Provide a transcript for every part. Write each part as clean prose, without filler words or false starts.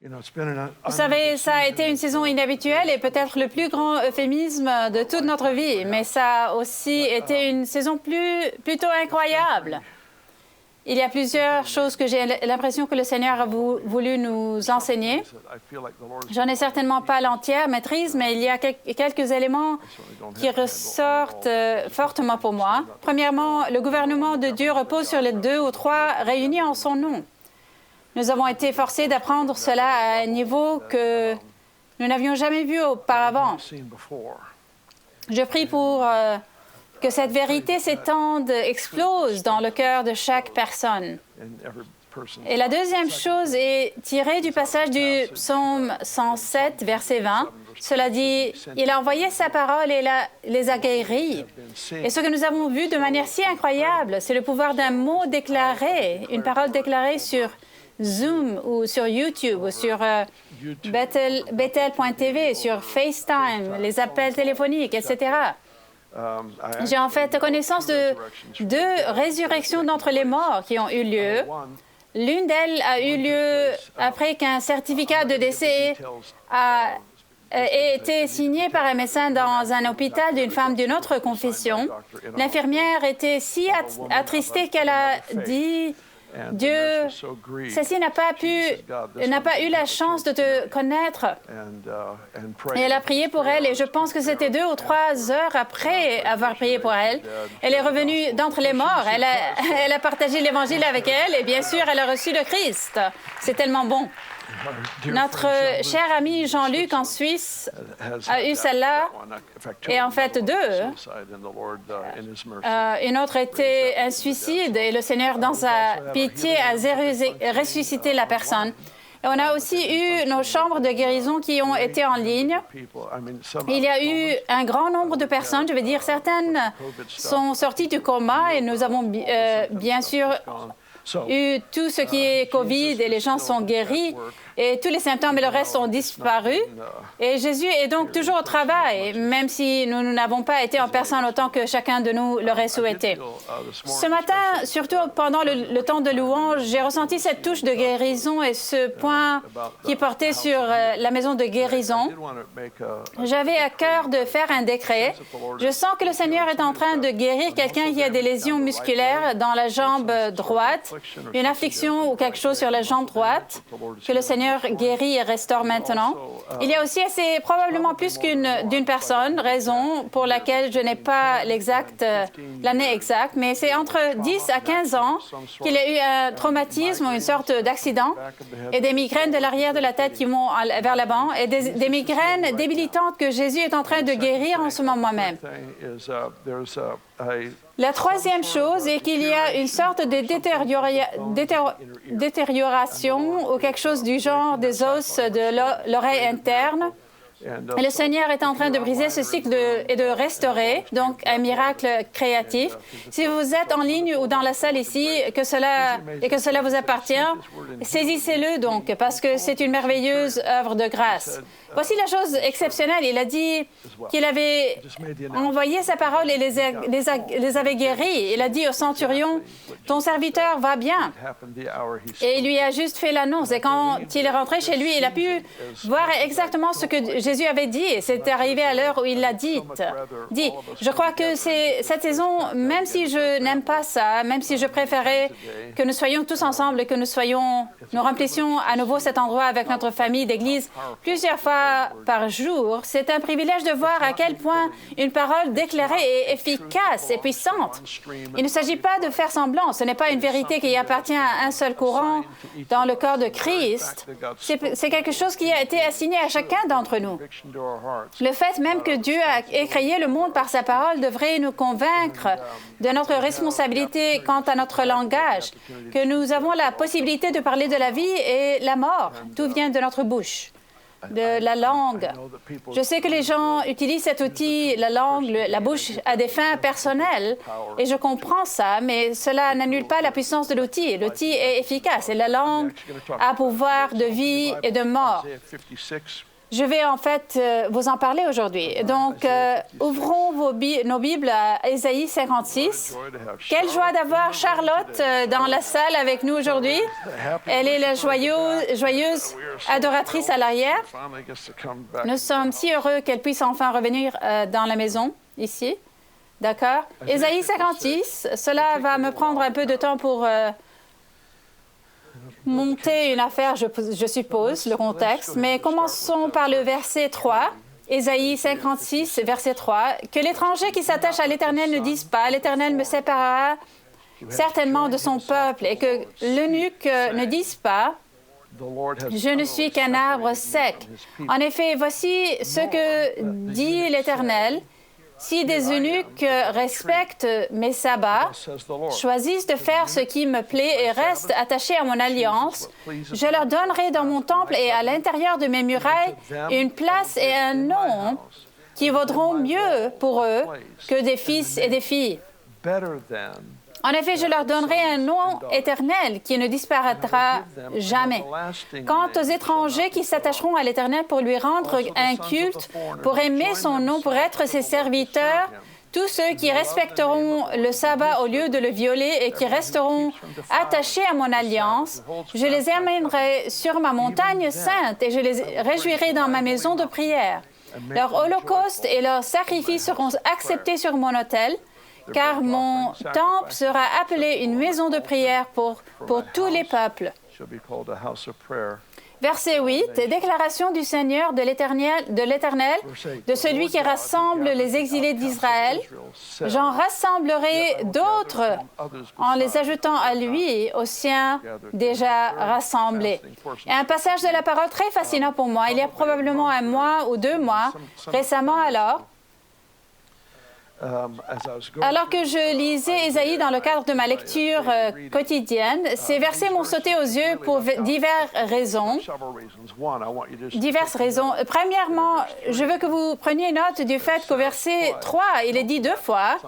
Vous savez, ça a été une saison inhabituelle et peut-être le plus grand euphémisme de toute notre vie, mais ça a aussi été une saison plutôt incroyable. Il y a plusieurs choses que j'ai l'impression que le Seigneur a voulu nous enseigner. J'en ai certainement pas l'entière maîtrise, mais il y a quelques éléments qui ressortent fortement pour moi. Premièrement, le gouvernement de Dieu repose sur les 2 ou 3 réunis en son nom. Nous avons été forcés d'apprendre cela à un niveau que nous n'avions jamais vu auparavant. Je prie pour que cette vérité s'étende, explose dans le cœur de chaque personne. Et la deuxième chose est tirée du passage du psaume 107, verset 20. Cela dit, « Il a envoyé sa parole et les a guéris. » Et ce que nous avons vu de manière si incroyable, c'est le pouvoir d'un mot déclaré, une parole déclarée sur Zoom ou sur YouTube ou sur Bethel.tv, sur FaceTime, les appels téléphoniques, etc. J'ai en fait connaissance de 2 résurrections d'entre les morts qui ont eu lieu. L'une d'elles a eu lieu après qu'un certificat de décès ait été signé par un médecin dans un hôpital d'une femme d'une autre confession. L'infirmière était si attristée qu'elle a dit: Dieu, celle-ci n'a pas eu la chance de te connaître. Et elle a prié pour elle, et je pense que c'était 2 ou 3 heures après avoir prié pour elle. Elle est revenue d'entre les morts. Elle a partagé l'Évangile avec elle, et bien sûr, elle a reçu le Christ. C'est tellement bon. Notre cher ami Jean-Luc en Suisse a eu celle-là, et en fait 2. Une autre était un suicide, et le Seigneur, dans sa pitié, a ressuscité la personne. Et on a aussi eu nos chambres de guérison qui ont été en ligne. Il y a eu un grand nombre de personnes, je veux dire, certaines sont sorties du coma, et nous avons bien sûr eu tout ce qui est COVID, et les gens sont guéris, et tous les symptômes et le reste ont disparu. Et Jésus est donc toujours au travail, même si nous n'avons pas été en personne autant que chacun de nous l'aurait souhaité. Ce matin, surtout pendant le temps de louange, j'ai ressenti cette touche de guérison et ce point qui portait sur la maison de guérison. J'avais à cœur de faire un décret. Je sens que le Seigneur est en train de guérir quelqu'un qui a des lésions musculaires dans la jambe droite, une affliction ou quelque chose sur la jambe droite, que le Seigneur guérit et restaure maintenant. Il y a aussi, c'est probablement plus d'une personne, raison pour laquelle je n'ai pas l'année exacte, mais c'est entre 10 à 15 ans qu'il a eu un traumatisme ou une sorte d'accident et des migraines de l'arrière de la tête qui vont vers l'avant et des migraines débilitantes que Jésus est en train de guérir en ce moment même. La troisième chose est qu'il y a une sorte de détérioration ou quelque chose du genre des os de l'oreille interne. Et le Seigneur est en train de briser ce cycle et de restaurer, donc un miracle créatif. Si vous êtes en ligne ou dans la salle ici et que cela vous appartient, saisissez-le donc, parce que c'est une merveilleuse œuvre de grâce. Voici la chose exceptionnelle. Il a dit qu'il avait envoyé sa parole et les avait guéris. Il a dit au centurion, « Ton serviteur va bien. » Et il lui a juste fait l'annonce. Et quand il est rentré chez lui, il a pu voir exactement ce que Jésus avait dit. Et c'est arrivé à l'heure où il l'a dit. Je crois que c'est cette saison, même si je n'aime pas ça, même si je préférais que nous soyons tous ensemble et que nous remplissions à nouveau cet endroit avec notre famille d'Église plusieurs fois par jour, c'est un privilège de voir à quel point une parole déclarée est efficace et puissante. Il ne s'agit pas de faire semblant. Ce n'est pas une vérité qui appartient à un seul courant dans le corps de Christ. C'est quelque chose qui a été assigné à chacun d'entre nous. Le fait même que Dieu a créé le monde par sa parole devrait nous convaincre de notre responsabilité quant à notre langage, que nous avons la possibilité de parler de la vie et la mort. Tout vient de notre bouche, de la langue. Je sais que les gens utilisent cet outil, la langue, la bouche, à des fins personnelles, et je comprends ça, mais cela n'annule pas la puissance de l'outil. L'outil est efficace, et la langue a pouvoir de vie et de mort. Je vais en fait vous en parler aujourd'hui. Donc, ouvrons nos Bibles à Ésaïe 56. Quelle joie d'avoir Charlotte dans la salle avec nous aujourd'hui. Elle est la joyeuse adoratrice à l'arrière. Nous sommes si heureux qu'elle puisse enfin revenir dans la maison, ici. D'accord? Ésaïe 56, cela va me prendre un peu de temps pour monter une affaire, je suppose, le contexte. Mais commençons par le verset 3. Ésaïe 56, verset 3. « Que l'étranger qui s'attache à l'Éternel ne dise pas, « L'Éternel me séparera certainement de son peuple. » Et que l'eunuque ne dise pas, « Je ne suis qu'un arbre sec. » En effet, voici ce que dit l'Éternel. Si des eunuques respectent mes sabbats, choisissent de faire ce qui me plaît et restent attachés à mon alliance, je leur donnerai dans mon temple et à l'intérieur de mes murailles une place et un nom qui vaudront mieux pour eux que des fils et des filles. En effet, je leur donnerai un nom éternel qui ne disparaîtra jamais. Quant aux étrangers qui s'attacheront à l'Éternel pour lui rendre un culte, pour aimer son nom, pour être ses serviteurs, tous ceux qui respecteront le sabbat au lieu de le violer et qui resteront attachés à mon alliance, je les amènerai sur ma montagne sainte et je les réjouirai dans ma maison de prière. Leurs holocaustes et leurs sacrifices seront acceptés sur mon autel, car mon temple sera appelé une maison de prière pour tous les peuples. Verset 8, déclaration du Seigneur, de l'Éternel, de celui qui rassemble les exilés d'Israël. J'en rassemblerai d'autres en les ajoutant à lui, aux siens déjà rassemblés. Et un passage de la parole très fascinant pour moi. Il y a probablement 1 mois ou 2 mois, récemment alors que je lisais Ésaïe dans le cadre de ma lecture quotidienne, ces versets m'ont sauté aux yeux pour diverses raisons. Premièrement, je veux que vous preniez note du fait qu'au verset 3, il est dit 2 fois,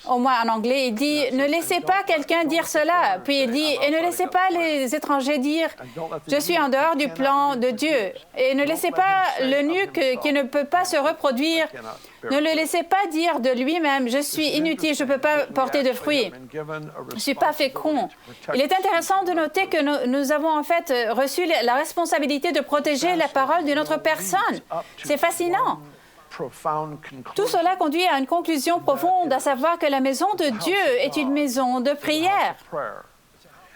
au moins en anglais, il dit « Ne laissez pas quelqu'un dire cela ». Puis il dit « Et ne laissez pas les étrangers dire « Je suis en dehors du plan de Dieu ». Et ne laissez pas l'eunuque qui ne peut pas se reproduire. Ne le laissez pas dire de lui-même « Je suis inutile, je ne peux pas porter de fruits. Je ne suis pas fécond. » Il est intéressant de noter que nous avons en fait reçu la responsabilité de protéger la parole d'une autre personne. C'est fascinant. Tout cela conduit à une conclusion profonde, à savoir que la maison de Dieu est une maison de prière.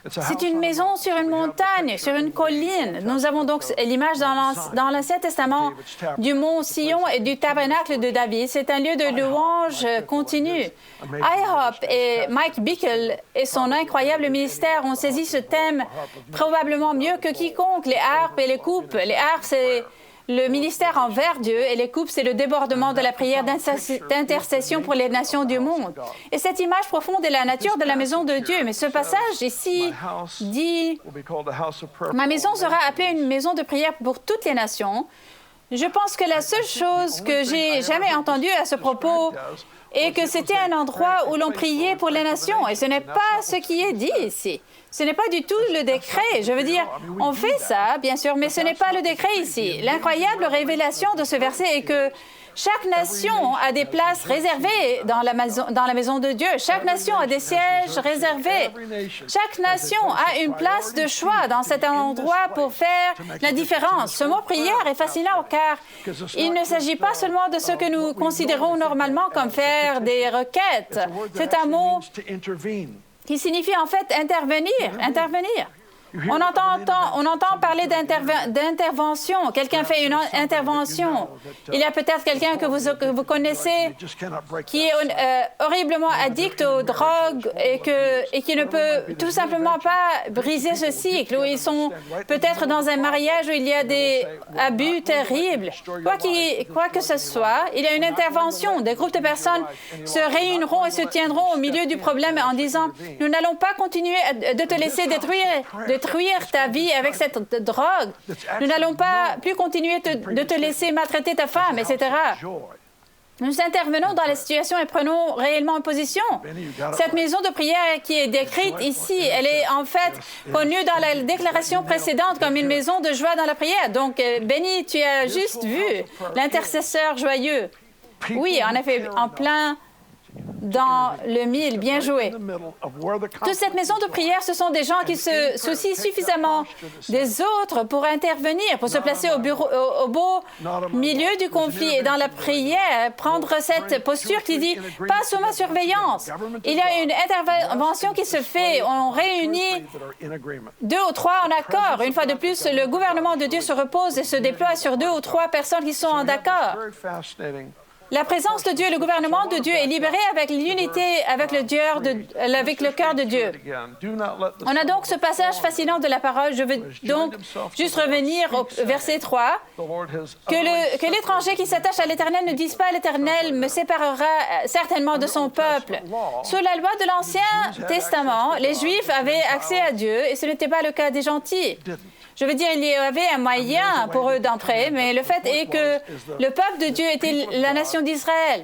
C'est une maison sur une montagne, sur une colline. Nous avons donc l'image dans l'Ancien Testament du mont Sion et du tabernacle de David. C'est un lieu de louange continue. IHOP et Mike Bickle et son incroyable ministère ont saisi ce thème probablement mieux que quiconque. Les harpes et les coupes. Les harpes, c'est le ministère envers Dieu et les coupes, c'est le débordement de la prière d'intercession pour les nations du monde. Et cette image profonde est la nature de la maison de Dieu. Mais ce passage ici dit « Ma maison sera appelée une maison de prière pour toutes les nations ». Je pense que la seule chose que j'ai jamais entendue à ce propos est que c'était un endroit où l'on priait pour les nations. Et ce n'est pas ce qui est dit ici. Ce n'est pas du tout le décret. Je veux dire, on fait ça, bien sûr, mais ce n'est pas le décret ici. L'incroyable révélation de ce verset est que chaque nation a des places réservées dans la maison de Dieu. Chaque nation a des sièges réservés. Chaque nation a une place de choix dans cet endroit pour faire la différence. Ce mot prière est fascinant car il ne s'agit pas seulement de ce que nous considérons normalement comme faire des requêtes. C'est un mot qui signifie en fait intervenir. On entend parler d'intervention. Quelqu'un fait une intervention. Il y a peut-être quelqu'un que vous connaissez qui est horriblement addict aux drogues et qui ne peut tout simplement pas briser ce cycle, où ils sont peut-être dans un mariage où il y a des abus terribles. Quoi que ce soit, il y a une intervention. Des groupes de personnes se réuniront et se tiendront au milieu du problème en disant « Nous n'allons pas continuer de te laisser détruire ta vie avec cette drogue. Nous n'allons pas plus continuer de te laisser maltraiter ta femme, etc. » Nous intervenons dans la situation et prenons réellement une position. Cette maison de prière qui est décrite ici, elle est en fait connue dans la déclaration précédente comme une maison de joie dans la prière. Donc, Benny, tu as juste vu l'intercesseur joyeux. Oui, en effet, en plein dans le mille, bien joué. Toute cette maison de prière, ce sont des gens qui se soucient suffisamment des autres pour intervenir, pour se placer au beau milieu du conflit et dans la prière, prendre cette posture qui dit « pas sous ma surveillance ». Il y a une intervention qui se fait, on réunit 2 ou 3 en accord. Une fois de plus, le gouvernement de Dieu se repose et se déploie sur 2 ou 3 personnes qui sont en accord. La présence de Dieu, le gouvernement de Dieu est libéré avec l'unité, avec le cœur de Dieu. On a donc ce passage fascinant de la parole. Je veux donc juste revenir au verset 3. Que l'étranger qui s'attache à l'Éternel ne dise pas « l'Éternel me séparera certainement de son peuple ». Sous la loi de l'Ancien Testament, les Juifs avaient accès à Dieu et ce n'était pas le cas des gentils. Je veux dire, il y avait un moyen pour eux d'entrer, mais le fait est que le peuple de Dieu était la nation d'Israël.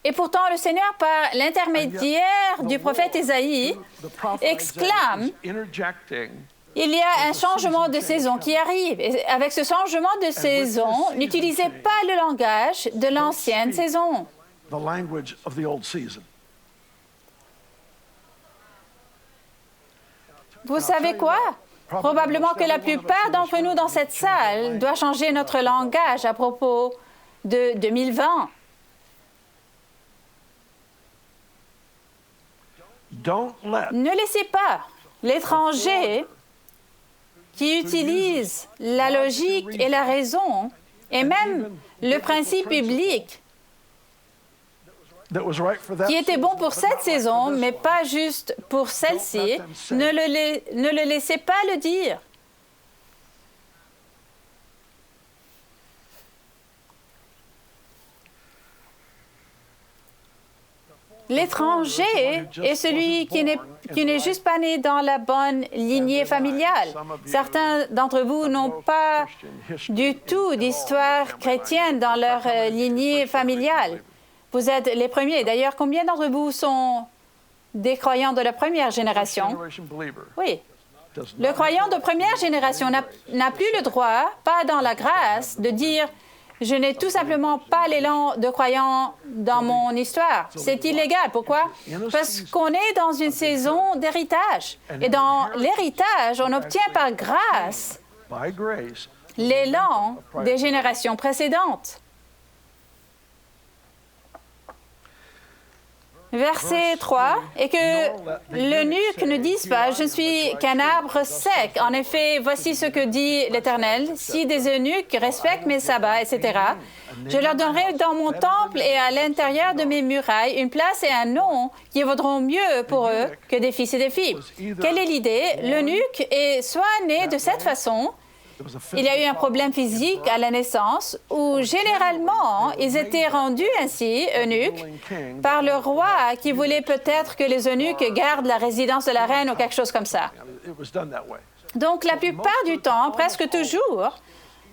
Et pourtant, le Seigneur, par l'intermédiaire du prophète Ésaïe, exclame « il y a un changement de saison qui arrive. Et avec ce changement de saison, n'utilisez pas le langage de l'ancienne saison. » Vous savez quoi? Probablement que la plupart d'entre nous dans cette salle doivent changer notre langage à propos de 2020. Ne laissez pas l'étranger qui utilise la logique et la raison et même le principe biblique qui était bon pour cette saison, mais pas juste pour celle-ci, ne le laissez pas le dire. L'étranger est celui qui n'est juste pas né dans la bonne lignée familiale. Certains d'entre vous n'ont pas du tout d'histoire chrétienne dans leur lignée familiale. Vous êtes les premiers. D'ailleurs, combien d'entre vous sont des croyants de la première génération? Oui. Le croyant de première génération n'a plus le droit, pas dans la grâce, de dire « je n'ai tout simplement pas l'élan de croyant dans mon histoire ». C'est illégal. Pourquoi? Parce qu'on est dans une saison d'héritage. Et dans l'héritage, on obtient par grâce l'élan des générations précédentes. Verset 3, et que l'eunuque ne dise pas « je ne suis qu'un arbre sec ». En effet, voici ce que dit l'Éternel. « Si des eunuques respectent mes sabbats, etc., je leur donnerai dans mon temple et à l'intérieur de mes murailles une place et un nom qui vaudront mieux pour eux que des fils et des filles. » Quelle est l'idée? L'eunuque est soit né de cette façon. Il y a eu un problème physique à la naissance où, généralement, ils étaient rendus ainsi, eunuques, par le roi qui voulait peut-être que les eunuques gardent la résidence de la reine ou quelque chose comme ça. Donc, la plupart du temps, presque toujours,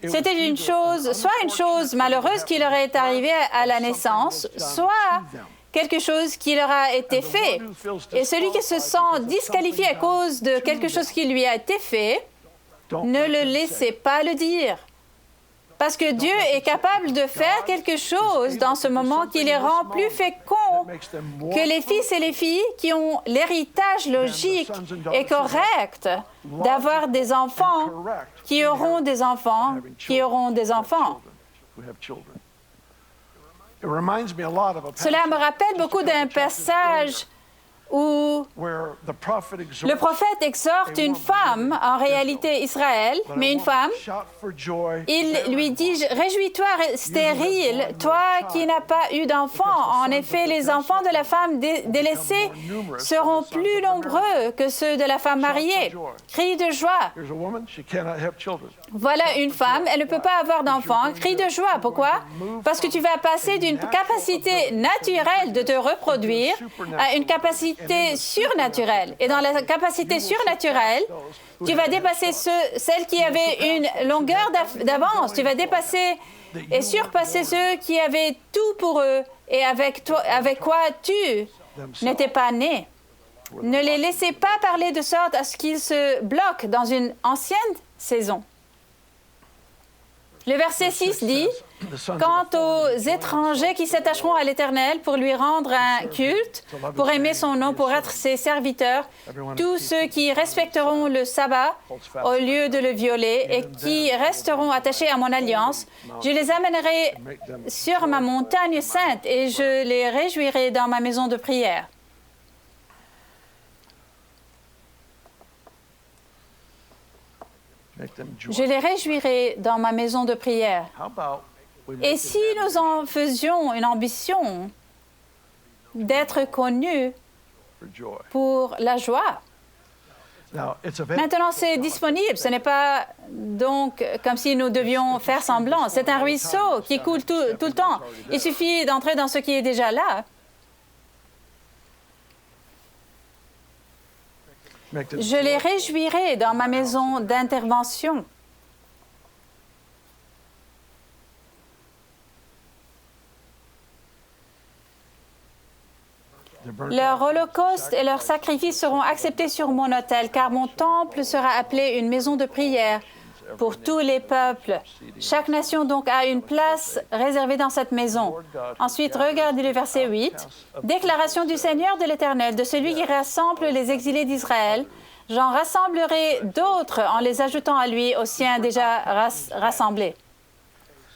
c'était une chose, soit une chose malheureuse qui leur est arrivée à la naissance, soit quelque chose qui leur a été fait. Et celui qui se sent disqualifié à cause de quelque chose qui lui a été fait, ne le laissez pas le dire. Parce que Dieu est capable de faire quelque chose dans ce moment qui les rend plus féconds que les fils et les filles qui ont l'héritage logique et correct d'avoir des enfants qui auront des enfants qui auront des enfants. Cela me rappelle beaucoup d'un passage où le prophète exhorte une femme, en réalité Israël, mais une femme, il lui dit « Réjouis-toi, stérile, toi qui n'as pas eu d'enfant. En effet, les enfants de la femme délaissée seront plus nombreux que ceux de la femme mariée. » Cri de joie. Voilà une femme, elle ne peut pas avoir d'enfant. Cri de joie. Pourquoi? Parce que tu vas passer d'une capacité naturelle de te reproduire à une capacité capacité surnaturelle. Et dans la capacité surnaturelle, tu vas dépasser celles qui avaient une longueur d'avance. Tu vas dépasser et surpasser ceux qui avaient tout pour eux et avec quoi tu n'étais pas né. Ne les laissez pas parler de sorte à ce qu'ils se bloquent dans une ancienne saison. Le verset 6 dit, « Quant aux étrangers qui s'attacheront à l'Éternel pour lui rendre un culte, pour aimer son nom, pour être ses serviteurs, tous ceux qui respecteront le sabbat au lieu de le violer et qui resteront attachés à mon alliance, je les amènerai sur ma montagne sainte et je les réjouirai dans ma maison de prière. » Je les réjouirai dans ma maison de prière. Et si nous en faisions une ambition d'être connus pour la joie? Maintenant, c'est disponible. Ce n'est pas donc comme si nous devions faire semblant. C'est un ruisseau qui coule tout le temps. Il suffit d'entrer dans ce qui est déjà là. Je les réjouirai dans ma maison d'intervention. Leur holocauste et leurs sacrifices seront acceptés sur mon autel, car mon temple sera appelé une maison de prière pour tous les peuples. Chaque nation donc a une place réservée dans cette maison. Ensuite, regardez le verset 8. « Déclaration du Seigneur de l'Éternel, de celui qui rassemble les exilés d'Israël. J'en rassemblerai d'autres en les ajoutant à lui, aux siens déjà rassemblés. »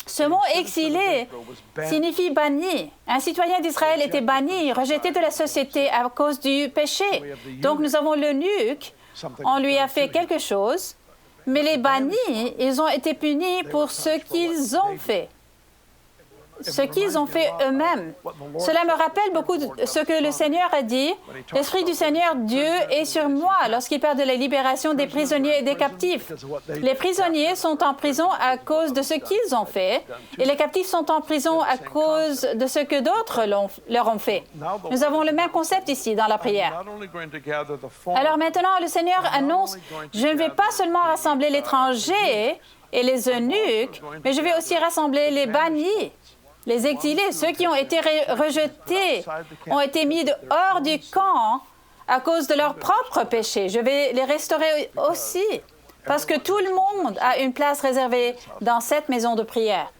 Ce mot « exilé » signifie « banni ». Un citoyen d'Israël était banni, rejeté de la société à cause du péché. Donc nous avons l'eunuque, on lui a fait quelque chose, mais les bannis, ils ont été punis pour ce qu'ils ont fait. Ce qu'ils ont fait eux-mêmes. Cela me rappelle beaucoup de ce que le Seigneur a dit. « L'Esprit du Seigneur Dieu est sur moi lorsqu'il parle de la libération des prisonniers et des captifs. » Les prisonniers sont en prison à cause de ce qu'ils ont fait et les captifs sont en prison à cause de ce que d'autres leur ont fait. Nous avons le même concept ici dans la prière. Alors maintenant, le Seigneur annonce « Je ne vais pas seulement rassembler l'étranger et les eunuques, mais je vais aussi rassembler les bannis. » Les exilés, ceux qui ont été rejetés, ont été mis hors du camp à cause de leurs propres péchés. Je vais les restaurer aussi, parce que tout le monde a une place réservée dans cette maison de prière.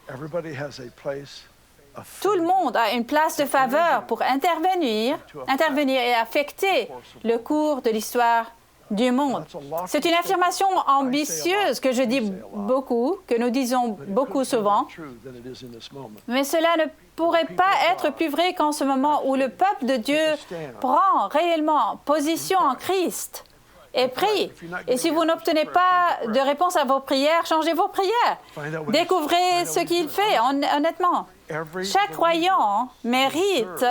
Tout le monde a une place de faveur pour intervenir et affecter le cours de l'histoire du monde. C'est une affirmation ambitieuse que je dis beaucoup, que nous disons beaucoup souvent, mais cela ne pourrait pas être plus vrai qu'en ce moment où le peuple de Dieu prend réellement position en Christ et prie. Et si vous n'obtenez pas de réponse à vos prières, changez vos prières. Découvrez ce qu'il fait, honnêtement. Chaque croyant mérite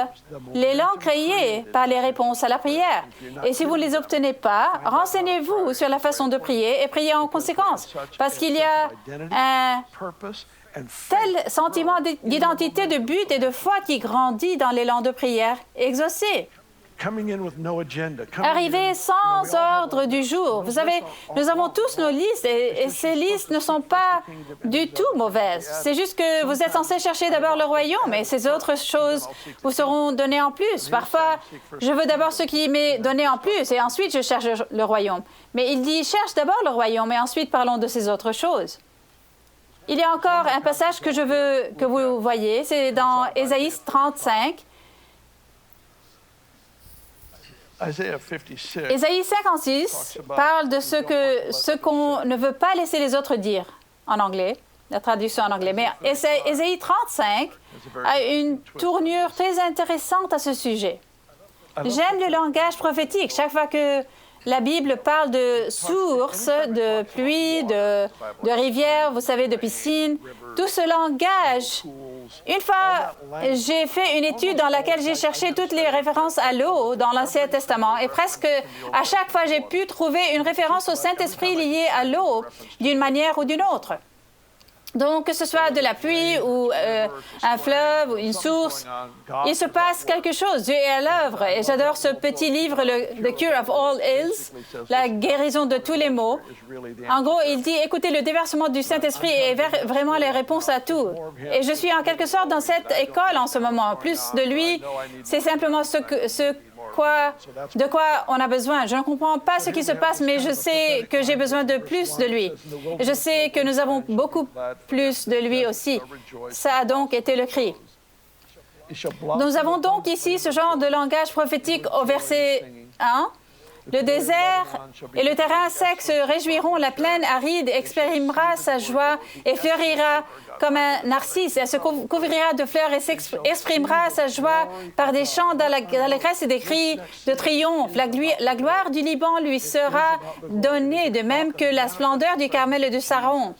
l'élan créé par les réponses à la prière. Et si vous ne les obtenez pas, renseignez-vous sur la façon de prier et priez en conséquence. Parce qu'il y a un tel sentiment d'identité, de but et de foi qui grandit dans l'élan de prière exaucé. Arriver sans ordre du jour. Vous savez, nous avons tous nos listes et ces listes ne sont pas du tout mauvaises. C'est juste que vous êtes censé chercher d'abord le royaume et ces autres choses vous seront données en plus. Parfois, je veux d'abord ce qui m'est donné en plus et ensuite je cherche le royaume. Mais il dit, cherche d'abord le royaume et ensuite parlons de ces autres choses. Il y a encore un passage que je veux que vous voyez, c'est dans Ésaïe 35. Ésaïe 56 parle de ce qu'on ne veut pas laisser les autres dire en anglais, la traduction en anglais. Mais Ésaïe 35 a une tournure très intéressante à ce sujet. J'aime le langage prophétique. Chaque fois que la Bible parle de sources, de pluie, de rivières, vous savez, de piscines, tout ce langage. Une fois, j'ai fait une étude dans laquelle j'ai cherché toutes les références à l'eau dans l'Ancien Testament et presque à chaque fois, j'ai pu trouver une référence au Saint-Esprit liée à l'eau d'une manière ou d'une autre. Donc, que ce soit de la pluie ou un fleuve ou une source, il se passe quelque chose. Dieu est à l'œuvre. Et j'adore ce petit livre, The Cure of All Ills, la guérison de tous les maux. En gros, il dit, écoutez, le déversement du Saint-Esprit est vraiment la réponse à tout. Et je suis en quelque sorte dans cette école en ce moment. Plus de lui, c'est simplement de quoi on a besoin. Je ne comprends pas ce qui se passe, mais je sais que j'ai besoin de plus de lui. Et je sais que nous avons beaucoup plus de lui aussi. Ça a donc été le cri. Nous avons donc ici ce genre de langage prophétique au verset 1. Le désert et le terrain sec se réjouiront, la plaine aride exprimera sa joie et fleurira comme un narcisse. Elle se couvrira de fleurs et exprimera sa joie par des chants d'allégresse et des cris de triomphe. La gloire du Liban lui sera donnée, de même que la splendeur du Carmel et du Saron.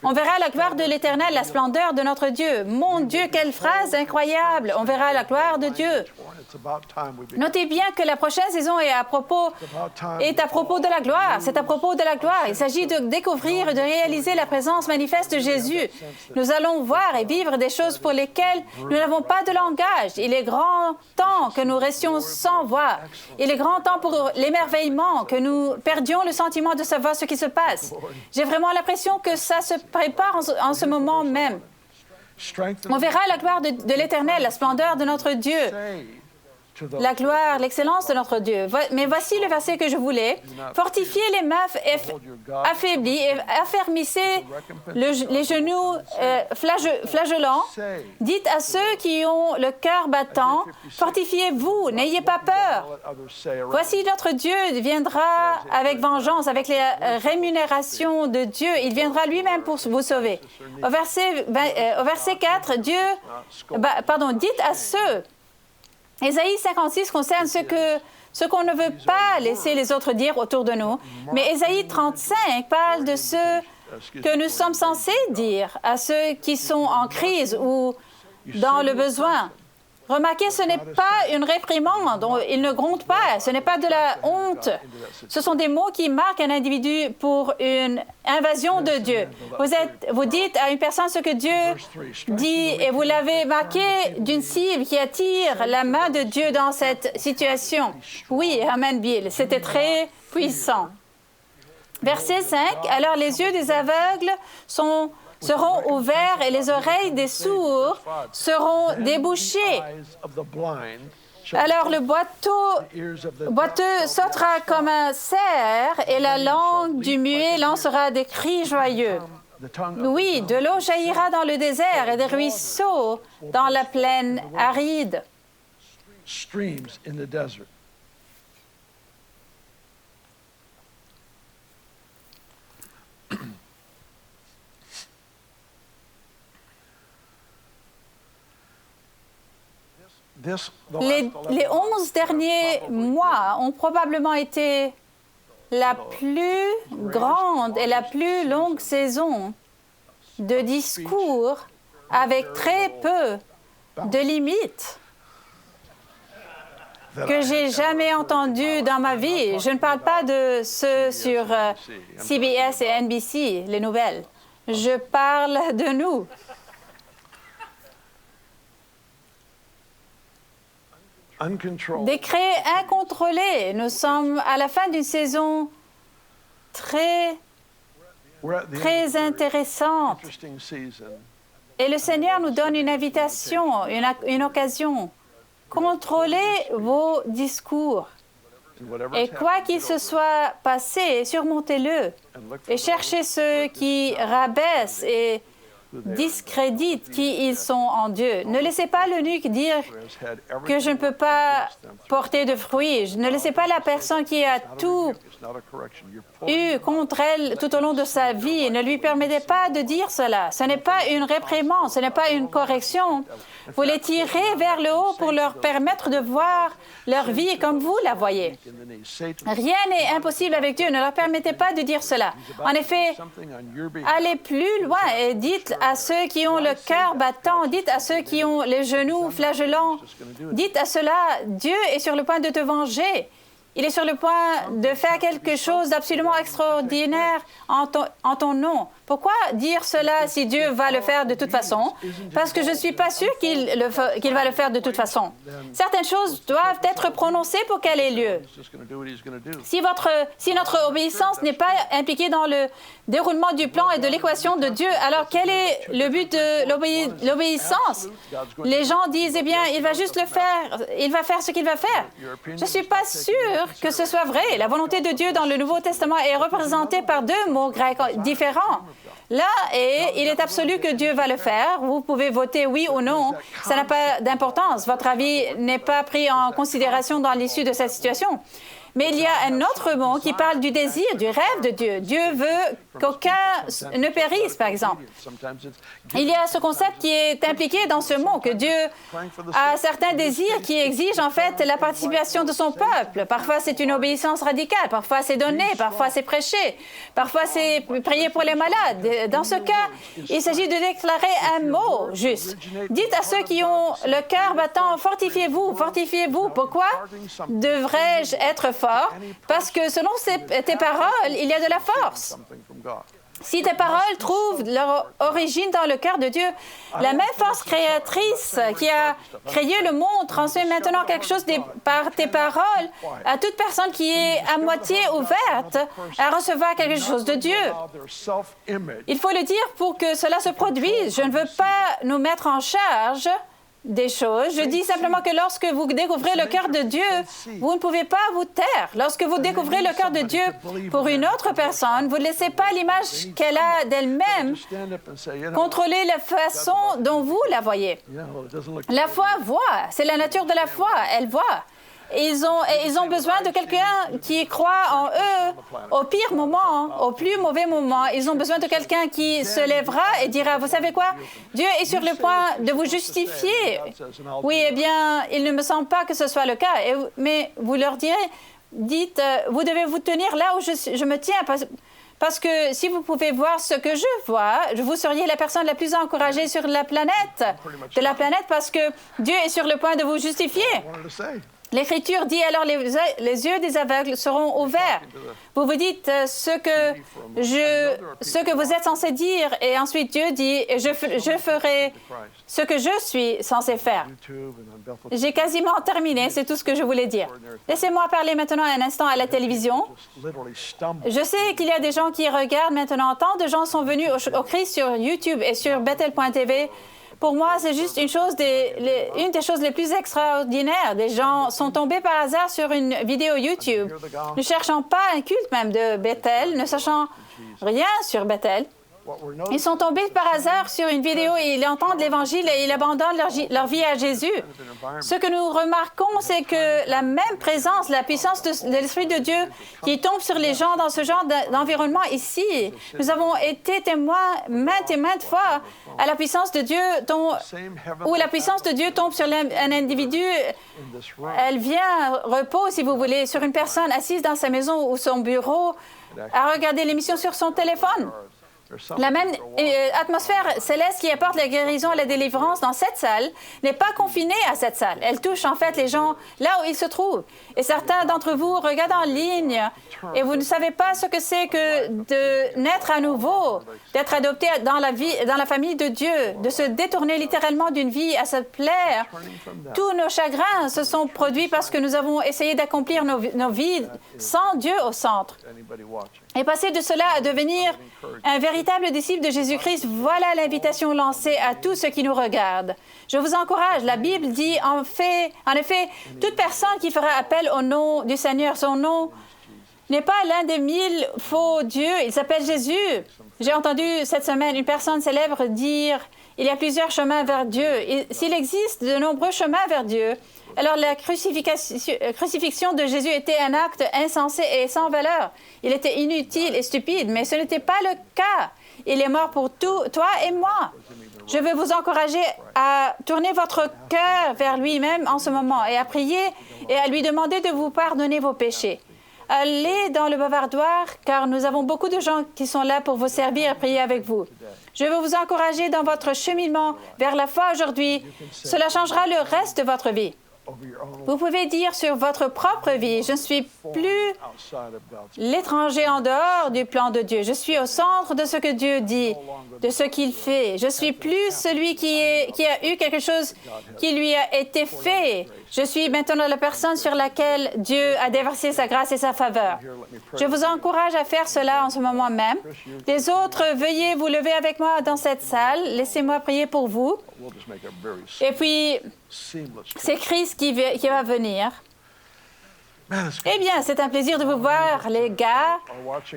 On verra la gloire de l'Éternel, la splendeur de notre Dieu. Mon Dieu, quelle phrase incroyable! On verra la gloire de Dieu. Notez bien que la prochaine saison est à propos de la gloire. C'est à propos de la gloire. Il s'agit de découvrir et de réaliser la présence manifeste de Jésus. Nous allons voir et vivre des choses pour lesquelles nous n'avons pas de langage. Il est grand temps que nous restions sans voix. Il est grand temps pour l'émerveillement, que nous perdions le sentiment de savoir ce qui se passe. J'ai vraiment l'impression que ça se prépare en ce moment même. On verra la gloire de l'Éternel, la splendeur de notre Dieu. La gloire, l'excellence de notre Dieu. Mais voici le verset que je voulais. Fortifiez les mains affaiblies et affermissez les genoux flageolants. Dites à ceux qui ont le cœur battant, fortifiez-vous, n'ayez pas peur. Voici notre Dieu viendra avec vengeance, avec les rémunérations de Dieu. Il viendra lui-même pour vous sauver. Au verset 4, dites à ceux. Ésaïe 56 concerne ce qu'on ne veut pas laisser les autres dire autour de nous. Mais Ésaïe 35 parle de ce que nous sommes censés dire à ceux qui sont en crise ou dans le besoin. Remarquez, ce n'est pas une réprimande, il ne gronde pas, ce n'est pas de la honte. Ce sont des mots qui marquent un individu pour une invasion de Dieu. Vous dites à une personne ce que Dieu dit et vous l'avez marqué d'une cible qui attire la main de Dieu dans cette situation. Oui, Amen, Bill, c'était très puissant. Verset 5, alors les yeux des aveugles seront ouverts et les oreilles des sourds seront débouchées. Alors le boiteux sautera comme un cerf et la langue du muet lancera des cris joyeux. Oui, de l'eau jaillira dans le désert et des ruisseaux dans la plaine aride. Les 11 derniers mois ont probablement été la plus grande et la plus longue saison de discours avec très peu de limites que j'ai jamais entendu dans ma vie. Je ne parle pas de ceux sur CBS et NBC, les nouvelles. Je parle de nous. Décret incontrôlé. Nous sommes à la fin d'une saison très intéressante. Et le Seigneur nous donne une invitation, une occasion. Contrôlez vos discours. Et quoi qu'il se soit passé, surmontez-le. Et cherchez ceux qui rabaissent et discréditent qui ils sont en Dieu. Ne laissez pas l'eunuque dire que je ne peux pas porter de fruits. Ne laissez pas la personne qui a tout eu contre elle tout au long de sa vie. Ne lui permettez pas de dire cela. Ce n'est pas une réprimande, ce n'est pas une correction. Vous les tirez vers le haut pour leur permettre de voir leur vie comme vous la voyez. Rien n'est impossible avec Dieu. Ne leur permettez pas de dire cela. En effet, allez plus loin et dites à ceux qui ont le cœur battant, dites à ceux qui ont les genoux flageolants, dites à ceux-là, Dieu est sur le point de te venger. il est sur le point de faire quelque chose d'absolument extraordinaire en ton nom. Pourquoi dire cela si Dieu va le faire de toute façon? Parce que je ne suis pas sûre qu'il va le faire de toute façon. Certaines choses doivent être prononcées pour qu'elles aient lieu. Si notre obéissance n'est pas impliquée dans le déroulement du plan et de l'équation de Dieu, alors quel est le but de l'obéissance? Les gens disent, eh bien, il va juste le faire, il va faire ce qu'il va faire. Je ne suis pas sûre que ce soit vrai. La volonté de Dieu dans le Nouveau Testament est représentée par deux mots grecs différents. Là, il est absolu que Dieu va le faire. Vous pouvez voter oui ou non. Ça n'a pas d'importance. Votre avis n'est pas pris en considération dans l'issue de cette situation. Mais il y a un autre mot qui parle du désir, du rêve de Dieu. Dieu veut qu'aucun ne périsse, par exemple. Il y a ce concept qui est impliqué dans ce mot, que Dieu a certains désirs qui exigent en fait la participation de son peuple. Parfois, c'est une obéissance radicale. Parfois, c'est donner. Parfois, c'est prêcher. Parfois, c'est prier pour les malades. Dans ce cas, il s'agit de déclarer un mot juste. Dites à ceux qui ont le cœur battant, fortifiez-vous, fortifiez-vous. Pourquoi devrais-je être fort? Parce que selon tes paroles, il y a de la force. Si tes paroles trouvent leur origine dans le cœur de Dieu, la même force créatrice qui a créé le monde transmet maintenant quelque chose par tes paroles à toute personne qui est à moitié ouverte à recevoir quelque chose de Dieu. Il faut le dire pour que cela se produise. Je ne veux pas nous mettre en charge des choses. Je dis simplement que lorsque vous découvrez le cœur de Dieu, vous ne pouvez pas vous taire. Lorsque vous découvrez le cœur de Dieu pour une autre personne, vous ne laissez pas l'image qu'elle a d'elle-même contrôler la façon dont vous la voyez. La foi voit. C'est la nature de la foi. Elle voit. Ils ont besoin de quelqu'un qui croit en eux au pire moment, au plus mauvais moment. Ils ont besoin de quelqu'un qui se lèvera et dira, vous savez quoi, Dieu est sur le point de vous justifier. Oui, eh bien, il ne me semble pas que ce soit le cas. Mais vous leur direz, dites, vous devez vous tenir là où je me tiens. Parce que si vous pouvez voir ce que je vois, vous seriez la personne la plus encouragée sur la planète, parce que Dieu est sur le point de vous justifier. L'Écriture dit alors les yeux des aveugles seront ouverts. Vous vous dites ce que vous êtes censé dire et ensuite Dieu dit je ferai ce que je suis censé faire. J'ai quasiment terminé, c'est tout ce que je voulais dire. Laissez-moi parler maintenant un instant à la télévision. Je sais qu'il y a des gens qui regardent maintenant. Tant de gens sont venus au Christ sur YouTube et sur Bethel.tv. Pour moi, c'est juste une des choses les plus extraordinaires. Des gens sont tombés par hasard sur une vidéo YouTube, ne cherchant pas un culte même de Bethel, ne sachant rien sur Bethel. Ils sont tombés par hasard sur une vidéo et ils entendent l'Évangile et ils abandonnent leur vie à Jésus. Ce que nous remarquons, c'est que la même présence, la puissance de l'Esprit de Dieu qui tombe sur les gens dans ce genre d'environnement ici. Nous avons été témoins maintes et maintes fois à la puissance de Dieu, où la puissance de Dieu tombe sur un individu. Elle vient, repose, si vous voulez, sur une personne assise dans sa maison ou son bureau, à regarder l'émission sur son téléphone. La même atmosphère céleste qui apporte la guérison et la délivrance dans cette salle n'est pas confinée à cette salle. Elle touche en fait les gens là où ils se trouvent. Et certains d'entre vous regardent en ligne et vous ne savez pas ce que c'est que de naître à nouveau, d'être adopté dans la famille de Dieu, de se détourner littéralement d'une vie à se plaire. Tous nos chagrins se sont produits parce que nous avons essayé d'accomplir nos vies sans Dieu au centre. Et passer de cela à devenir un véritable disciple de Jésus-Christ, voilà l'invitation lancée à tous ceux qui nous regardent. Je vous encourage, la Bible dit en effet, toute personne qui fera appel au nom du Seigneur, son nom n'est pas l'un des 1000 faux dieux, il s'appelle Jésus. J'ai entendu cette semaine une personne célèbre dire « Il y a plusieurs chemins vers Dieu. » S'il existe de nombreux chemins vers Dieu, alors la crucifixion de Jésus était un acte insensé et sans valeur. Il était inutile et stupide, mais ce n'était pas le cas. Il est mort pour toi et moi. Je veux vous encourager à tourner votre cœur vers lui-même en ce moment et à prier et à lui demander de vous pardonner vos péchés. Allez dans le bavardoir, car nous avons beaucoup de gens qui sont là pour vous servir et prier avec vous. Je veux vous encourager dans votre cheminement vers la foi aujourd'hui. Cela changera le reste de votre vie. Vous pouvez dire sur votre propre vie, je ne suis plus l'étranger en dehors du plan de Dieu. Je suis au centre de ce que Dieu dit, de ce qu'il fait. Je suis plus celui qui a eu quelque chose qui lui a été fait. Je suis maintenant la personne sur laquelle Dieu a déversé sa grâce et sa faveur. Je vous encourage à faire cela en ce moment même. Les autres, veuillez vous lever avec moi dans cette salle. Laissez-moi prier pour vous. Et puis, c'est Christ qui va venir. Eh bien, c'est un plaisir de vous voir, les gars.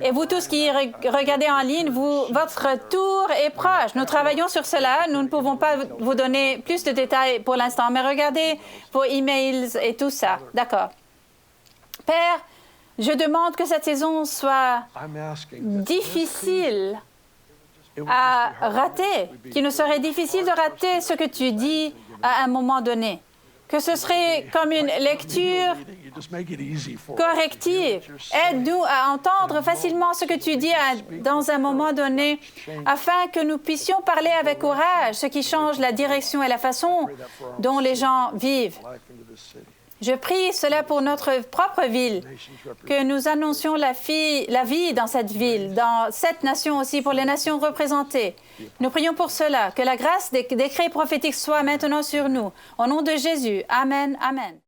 Et vous tous qui regardez en ligne, votre tour est proche. Nous travaillons sur cela. Nous ne pouvons pas vous donner plus de détails pour l'instant, mais regardez vos emails et tout ça. D'accord. Père, je demande que cette saison soit difficile à rater, qu'il ne serait difficile de rater ce que tu dis à un moment donné. Que ce serait comme une lecture corrective. Aide-nous à entendre facilement ce que tu dis dans un moment donné, afin que nous puissions parler avec courage, ce qui change la direction et la façon dont les gens vivent. Je prie cela pour notre propre ville, que nous annoncions la vie dans cette ville, dans cette nation aussi, pour les nations représentées. Nous prions pour cela, que la grâce des décrets prophétiques soit maintenant sur nous. Au nom de Jésus. Amen. Amen.